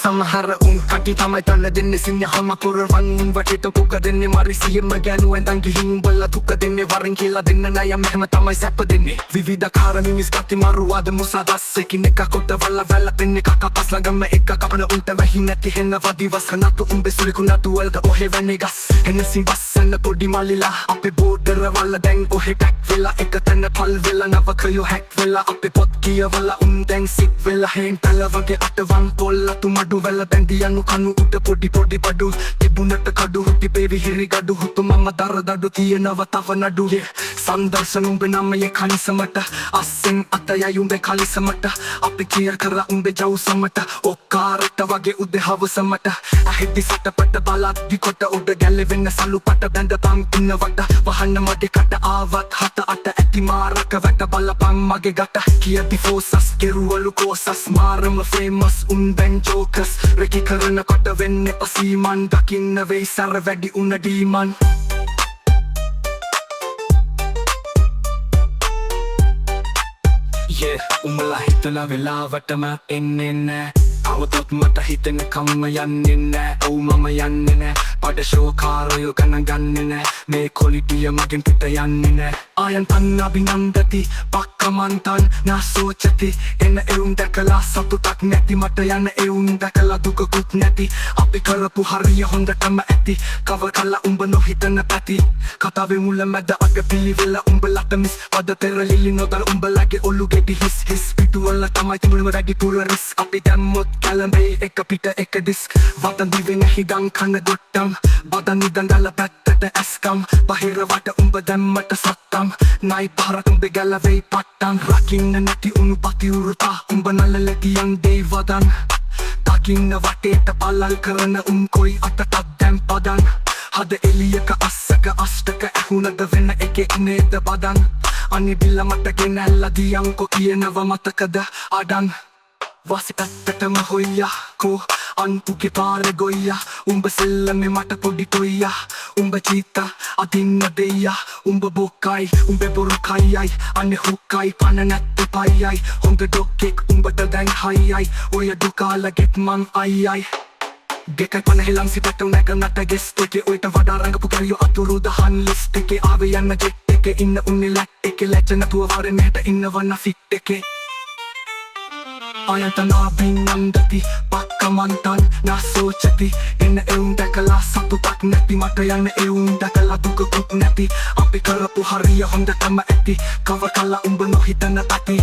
සමහර උන් කටි තමයි තන දෙන්නේ සිංහම පුරවන් වටේට පුක දෙන්නේ මරි සියම ගෑනු ඇඳන් ගිහින් බල්ලා තුක දෙන්නේ වරින් කියලා දෙන්න නෑ මෙහෙම තමයි සැප දෙන්නේ විවිධකාර මිනිස් කටි මරුවාද මුසාදස් එකිනෙක කොට වල වැල දෙන්නේ කකපස් ළඟම එක කපන උන්ට වෙහි නැති හෙන්න වදිවස් කනතු උඹේ සුලි කුණතු වලට ඔහෙ වෙන්නේ ගස් එනසින් බස්සන්න පොඩි මල්ලිලා අපේ බෝඩර වල දැන් ඔහෙ ටැක් වෙලා එක තැන පල් වෙලා නවකයෝ හැක් වෙලා අපේ පොත් කියවලා උන් දැන් සික් වෙලා හේන් තල වගේ අටවන් පොල්ල තුමඩු වෙලා දැන් දියනු කනු උඩ පොඩි පොඩි බඩු තිබුණට කඩු හුටි බේවි හිරි ගඩු හුතු මම දරදඩු තියෙනව තව නඩු සම්දර්ශන උඹේ නමයේ කනිසමට අස්සෙන් අතයයි උඹේ කලිසමට අපි කිය කර උඹේ ජවුසමට ඔක්කාරට වගේ උදේ හවසමට ඇහිදි සටපට බලද්දි කොට උඩ ගැලවෙන්න සලු පට බැඳපන් ඉන්නවට වහන්න මඩේ කට ආවත් හත අට ඇති මාරක වැට බලපන් මගේ ගට කියති ෆෝසස් කෙරුවලු කෝසස් මාරම ෆේමස් උන් බැන් ජෝකස් රෙකි කරන කොට වෙන්නේ පසීමන් දකින්න වෙයි සර වැඩි උන ඩීමන් උඹලා හිතන වෙලාවටම එන්නේ නෑ අවතොත් මට හිතෙන කම්ම යන්නේ නෑ ඔව් මම යන්නේ නෑ පඩ ශෝකාරයෝ ගණන් ගන්නේ නෑ මේ කොලිටිය මගෙන් පිට යන්නේ නෑ ආයන්තන් අභිනන්දති පක්කමන්තන් නාසෝචති එන එවුන් දැකලා සතුටක් නැති මට යන එවුන් දැකලා දුකකුත් නැති අපි කරපු හරිය හොඳටම ඇති කව කල්ලා උඹ නොහිතන පැති කතාවේ මුල මැද අග පිළිවෙල උඹලට මිස් පද තෙරලිලි නොදර උඹලගේ ඔලු ගෙඩි හිස් හිස් පිටුවල තමයි තිබුණම රැඩි පුර රිස් අපි දැම්මොත් කැලඹේ එක පිට එක දිස්ක් වතන් දිවෙන හිඩන් කන ගොට්ටම් බදන් නිදන් දල පැත්තට ඇස්කම් බහිර වට උඹ දැම්මට සත්තම් නයි පහරක් උඹේ ගැලවෙයි පට්ටන් රකින්න නැති උණු පති උරුතා උඹ නලලතියන් දෙයි වදන් දකින්න වටේට පලල් කරන උන් කොයි අතටත් දැම් පදන් හද එලියක අස්සක අෂ්ටක ඇහුනද වෙන එකෙක් නේද බදන් අනිබිල්ල මට ගෙනැල්ල දියංකො කියනව මතකද අඩන් වසි පැත්තටම හොයියකෝ අන්පුගේ පාර ගොයියා උඹ සෙල්ලමේ මට පොඩි තොයියා උඹ චීත අදින්න දෙයියා උඹ බොක්කයි උඹේ බොරු කයියයි අනේ හුක්කයි පන නැත්තේ පයියයි හොඳ ඩොක්කෙක් උඹට දැන් හයියයි ඔය දුකාලගෙත් මං අයියයි දෙකයි පනහෙලම් සිපට උනැක නට ගෙස්ට එකේ ඔයට වඩා රඟපු කරියෝ අතුරු දහන් ලිස්ට් එකේ ආවේ යන්න ජෙට් එකේ ඉන්න උන්නේ ලැට් එකේ ලැජ නැතුව වාරේ මෙහෙට ඉන්නවන්න ෆිට් එකේ ආයතන අභිනන්දති පක්කමන්තන් නාසෝචති එන එවුන් දැකලා සතුටක් නැති මට යන එවුන් දැකලා දුකකුත් නැති අපි කරපු හරිය හොඳටම ඇති කව කල්ලා උඹ නොහිතන ඇති